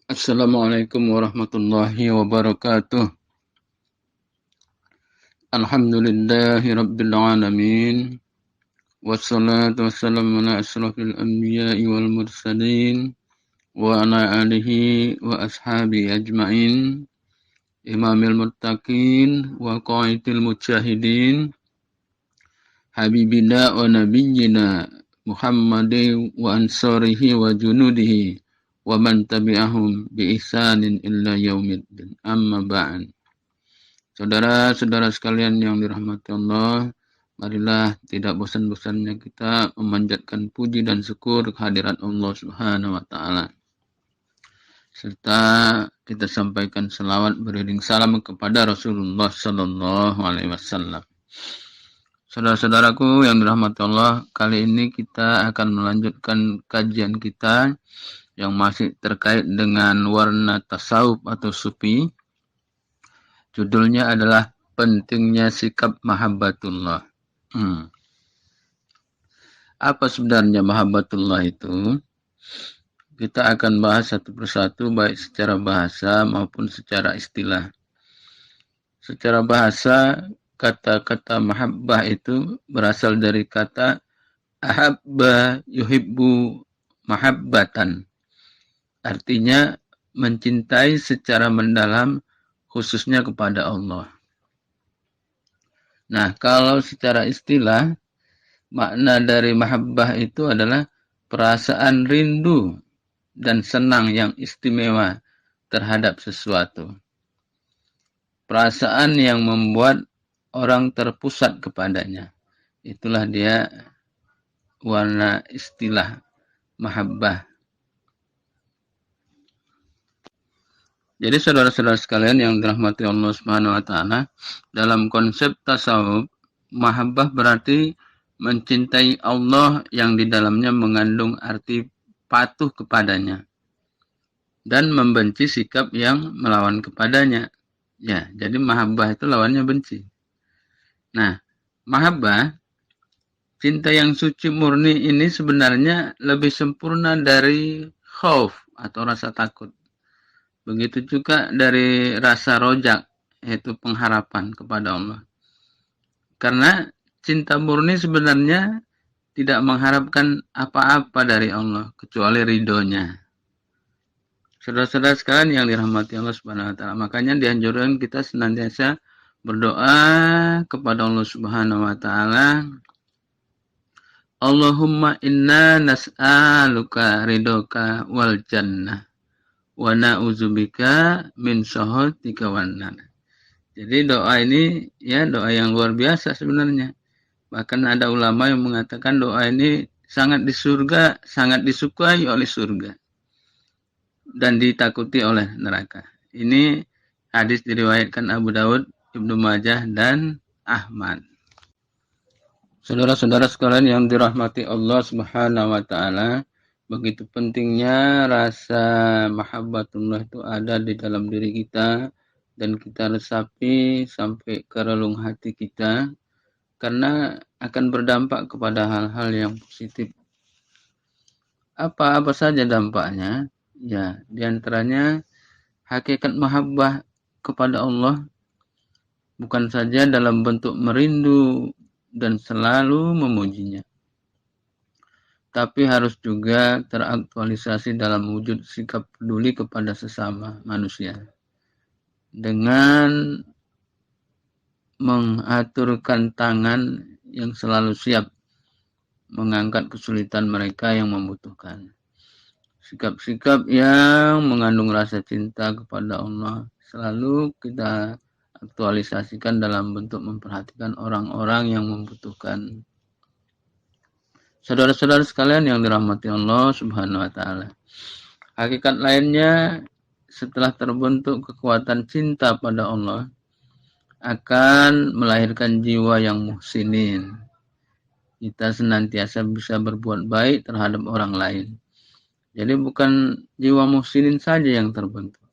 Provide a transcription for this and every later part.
Assalamualaikum warahmatullahi wabarakatuh. Alhamdulillahi rabbil alamin. Wassalatu wassalamu ala asrafil anbiya'i wal mursalin wa ala alihi wa ashabihi ajma'in. Imamil muttaqin wa qaidil mujahidin. Habibina wa nabiyyina Muhammadin wa ansarihi wa junudihi wa man tabi'ahum bi ihsanin illa yaumiddin. Amma ba'd. Saudara-saudara sekalian yang dirahmati Allah, marilah tidak bosan-bosannya kita memanjatkan puji dan syukur kehadirat Allah Subhanahu wa taala. Serta kita sampaikan selawat beriring salam kepada Rasulullah sallallahu alaihi wasallam. Saudara-saudaraku yang dirahmati Allah, kali ini kita akan melanjutkan kajian kita yang masih terkait dengan warna tasawuf atau sufi. Judulnya adalah pentingnya sikap mahabbatullah. Apa sebenarnya mahabbatullah itu? Kita akan bahas satu persatu baik secara bahasa maupun secara istilah. Secara bahasa, kata-kata mahabbah itu berasal dari kata ahabba yuhibbu mahabbatan. Artinya mencintai secara mendalam khususnya kepada Allah. Nah, kalau secara istilah, makna dari mahabbah itu adalah perasaan rindu dan senang yang istimewa terhadap sesuatu. Perasaan yang membuat orang terpusat kepadanya. Itulah dia warna istilah mahabbah. Jadi saudara-saudara sekalian yang dirahmati Allah Subhanahu wa taala, dalam konsep tasawuf, mahabbah berarti mencintai Allah yang di dalamnya mengandung arti patuh kepadanya dan membenci sikap yang melawan kepadanya. Ya, jadi mahabbah itu lawannya benci. Nah, mahabbah, cinta yang suci murni ini sebenarnya lebih sempurna dari khauf atau rasa takut. Begitu juga dari rasa rojak, yaitu pengharapan kepada Allah. Karena cinta murni sebenarnya tidak mengharapkan apa-apa dari Allah, kecuali ridhonya. Saudara-saudara sekalian yang dirahmati Allah Subhanahu wa taala, makanya dianjurkan kita senantiasa berdoa kepada Allah Subhanahu wa taala, Allahumma inna nas'aluka ridhoka wal jannah wa na'udzubika min sakhatika wan nar. Jadi doa ini ya doa yang luar biasa sebenarnya. Bahkan ada ulama yang mengatakan doa ini sangat disukai oleh surga dan ditakuti oleh neraka. Ini hadis diriwayatkan Abu Daud, Ibnu Majah dan Ahmad. Saudara-saudara sekalian yang dirahmati Allah Subhanahu wa taala, begitu pentingnya rasa mahabbatullah itu ada di dalam diri kita dan kita resapi sampai ke relung hati kita karena akan berdampak kepada hal-hal yang positif. Apa saja dampaknya? Ya, diantaranya hakikat mahabbah kepada Allah bukan saja dalam bentuk merindu dan selalu memujinya, tapi harus juga teraktualisasi dalam wujud sikap peduli kepada sesama manusia. Dengan mengaturkan tangan yang selalu siap mengangkat kesulitan mereka yang membutuhkan. Sikap-sikap yang mengandung rasa cinta kepada Allah selalu kita aktualisasikan dalam bentuk memperhatikan orang-orang yang membutuhkan. Saudara-saudara sekalian yang dirahmati Allah Subhanahu wa taala. Hakikat lainnya, setelah terbentuk kekuatan cinta pada Allah, akan melahirkan jiwa yang muhsinin. Kita senantiasa bisa berbuat baik terhadap orang lain. Jadi bukan jiwa muhsinin saja yang terbentuk.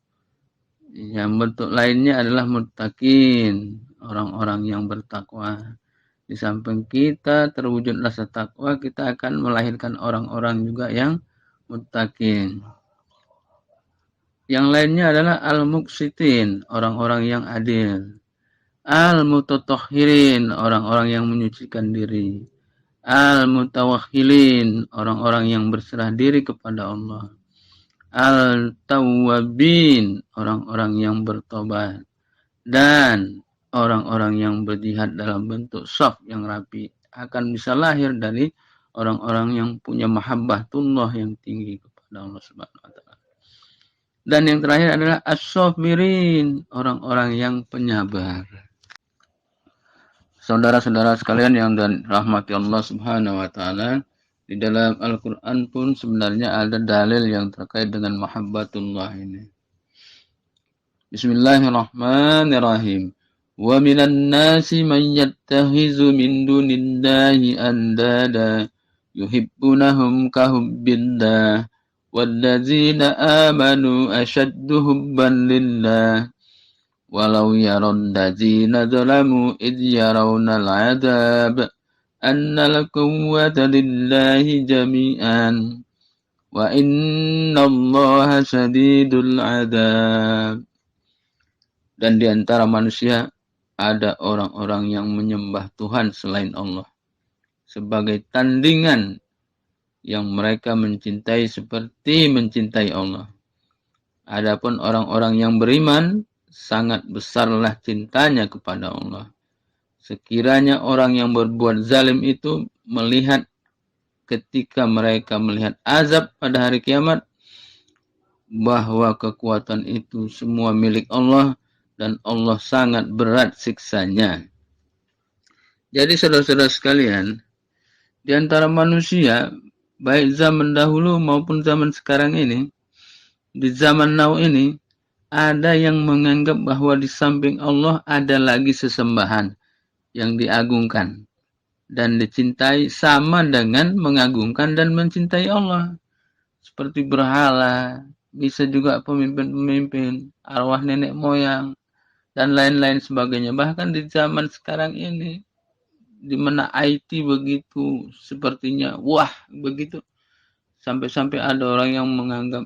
Yang bentuk lainnya adalah muttaqin, orang-orang yang bertakwa. Di samping kita terwujud rasa takwa, kita akan melahirkan orang-orang juga yang muttaqin. Yang lainnya adalah al-muqsitin, orang-orang yang adil. Al-mutatahhirin, orang-orang yang menyucikan diri. Al-mutawakhilin, orang-orang yang berserah diri kepada Allah. Al-tawwabin, orang-orang yang bertobat. Dan orang-orang yang berjihad dalam bentuk shaf yang rapi akan bisa lahir dari orang-orang yang punya mahabbatullah yang tinggi kepada Allah Subhanahu wa taala. Dan yang terakhir adalah as-sabirin, orang-orang yang penyabar. Saudara-saudara sekalian yang dirahmati Allah Subhanahu wa taala, di dalam Al-Qur'an pun sebenarnya ada dalil yang terkait dengan mahabbatullah ini. Bismillahirrahmanirrahim. Wa minan nasi man yattakhizu min dunillahi andada yuhibbunahum ka hubbillah walladzina amanu ashaddu hubban lillah walau yaral ladzina zalamu id yarawnal adab annal quwwata lillahi jami'an wa innallaha syadidul adab. Dan di antara manusia ada orang-orang yang menyembah Tuhan selain Allah sebagai tandingan yang mereka mencintai seperti mencintai Allah. Adapun orang-orang yang beriman sangat besarlah cintanya kepada Allah. Sekiranya orang yang berbuat zalim itu melihat ketika mereka melihat azab pada hari kiamat bahwa kekuatan itu semua milik Allah dan Allah sangat berat siksanya. Jadi saudara-saudara sekalian, di antara manusia, baik zaman dahulu maupun zaman sekarang ini, di zaman now ini, ada yang menganggap bahwa di samping Allah ada lagi sesembahan yang diagungkan dan dicintai sama dengan mengagungkan dan mencintai Allah. Seperti berhala, bisa juga pemimpin-pemimpin, arwah nenek moyang, dan lain-lain sebagainya. Bahkan di zaman sekarang ini, di mana IT begitu sepertinya, wah begitu. Sampai-sampai ada orang yang menganggap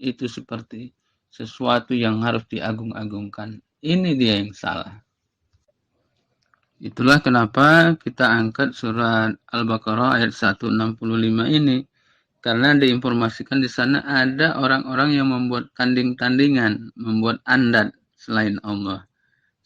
itu seperti sesuatu yang harus diagung-agungkan. Ini dia yang salah. Itulah kenapa kita angkat surat Al-Baqarah ayat 165 ini. Karena diinformasikan di sana ada orang-orang yang membuat tanding-tandingan, membuat andat selain Allah.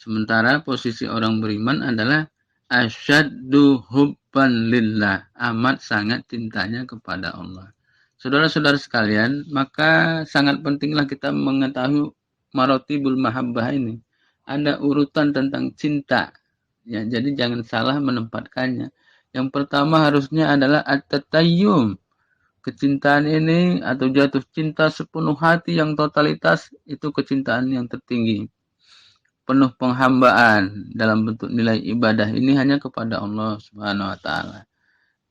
Sementara posisi orang beriman adalah asyaddu hubban lillah, amat sangat cintanya kepada Allah. Saudara-saudara sekalian, maka sangat pentinglah kita mengetahui maratibul mahabbah ini. Ada urutan tentang cinta. Ya, jadi jangan salah menempatkannya. Yang pertama harusnya adalah at-tatayyum. Kecintaan ini atau jatuh cinta sepenuh hati yang totalitas itu kecintaan yang tertinggi. Penuh penghambaan dalam bentuk nilai ibadah ini hanya kepada Allah Subhanahu wa taala.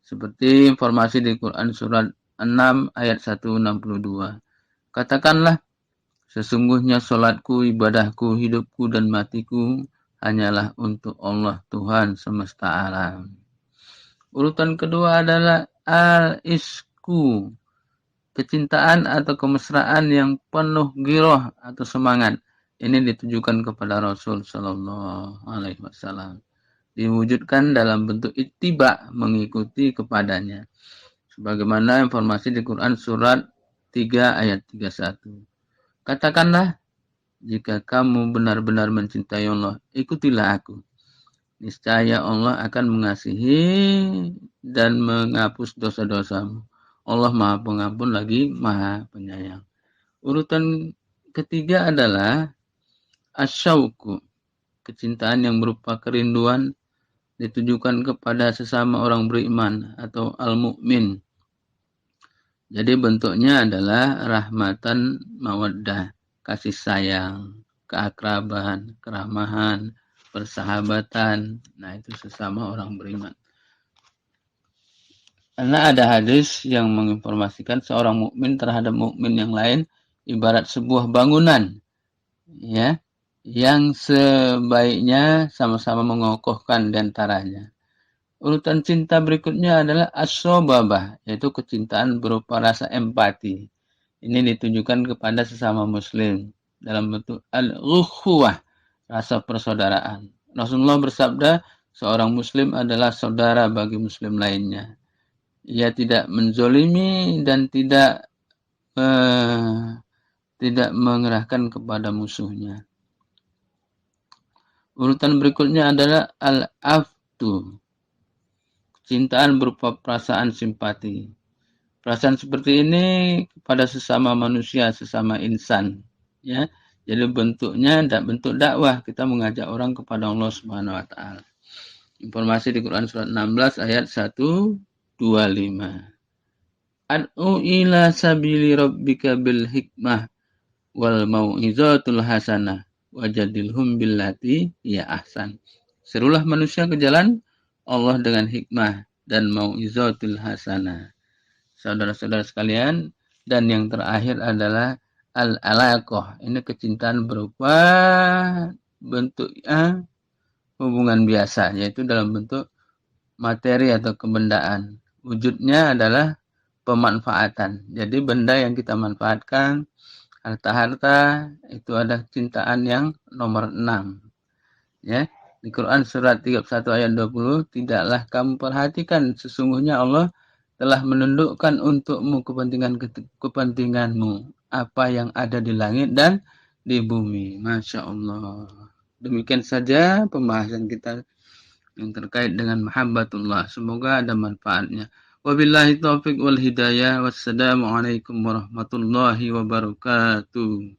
Seperti informasi di Quran surat 6 ayat 162. Katakanlah, sesungguhnya salatku, ibadahku, hidupku dan matiku hanyalah untuk Allah Tuhan semesta alam. Urutan kedua adalah al-isku, kecintaan atau kemesraan yang penuh giroh atau semangat. Ini ditujukan kepada Rasul Sallallahu Alaihi Wasallam. Diwujudkan dalam bentuk ittiba, mengikuti kepadanya. Sebagaimana informasi di Quran surat 3 ayat 31. Katakanlah, jika kamu benar-benar mencintai Allah, ikutilah aku. Niscaya Allah akan mengasihi dan menghapus dosa-dosamu. Allah Maha Pengampun lagi Maha Penyayang. Urutan ketiga adalah asyauku, kecintaan yang berupa kerinduan ditujukan kepada sesama orang beriman atau al-mu'min. Jadi bentuknya adalah rahmatan mawaddah, kasih sayang, keakraban, keramahan, persahabatan. Nah, itu sesama orang beriman. Karena ada hadis yang menginformasikan seorang mukmin terhadap mukmin yang lain ibarat sebuah bangunan, ya, yang sebaiknya sama-sama mengokohkan di antaranya. Urutan cinta berikutnya adalah as-sobabah, yaitu kecintaan berupa rasa empati. Ini ditujukan kepada sesama muslim dalam bentuk al-ukhuwah, rasa persaudaraan. Rasulullah bersabda, seorang muslim adalah saudara bagi muslim lainnya. Ia tidak menzolimi dan tidak mengerahkan kepada musuhnya. Urutan berikutnya adalah al-aftu, kecintaan berupa perasaan simpati. Perasaan seperti ini kepada sesama manusia, sesama insan, ya. Jadi bentuknya bentuk dakwah, kita mengajak orang kepada Allah Subhanahu wa taala. Informasi di Quran surat 16 ayat 125. Ad'u ila sabili rabbika bil hikmah wal mau'izatul hasanah wajadilhum billati ya ahsan. Serulah manusia ke jalan Allah dengan hikmah dan mau'izatul hasanah. Saudara-saudara sekalian, dan yang terakhir adalah al-alaqah. Ini kecintaan berupa bentuknya hubungan biasa, yaitu dalam bentuk materi atau kebendaan. Wujudnya adalah pemanfaatan. Jadi benda yang kita manfaatkan, harta-harta, itu ada cintaan yang nomor 6. Ya. Di Quran surat 31 ayat 20, tidaklah kamu perhatikan sesungguhnya Allah telah menundukkan untukmu kepentinganmu apa yang ada di langit dan di bumi. Masya Allah. Demikian saja pembahasan kita yang terkait dengan mahabbatullah. Semoga ada manfaatnya. Wabillahi taufiq wal hidayah. Wassalamualaikum warahmatullahi wabarakatuh.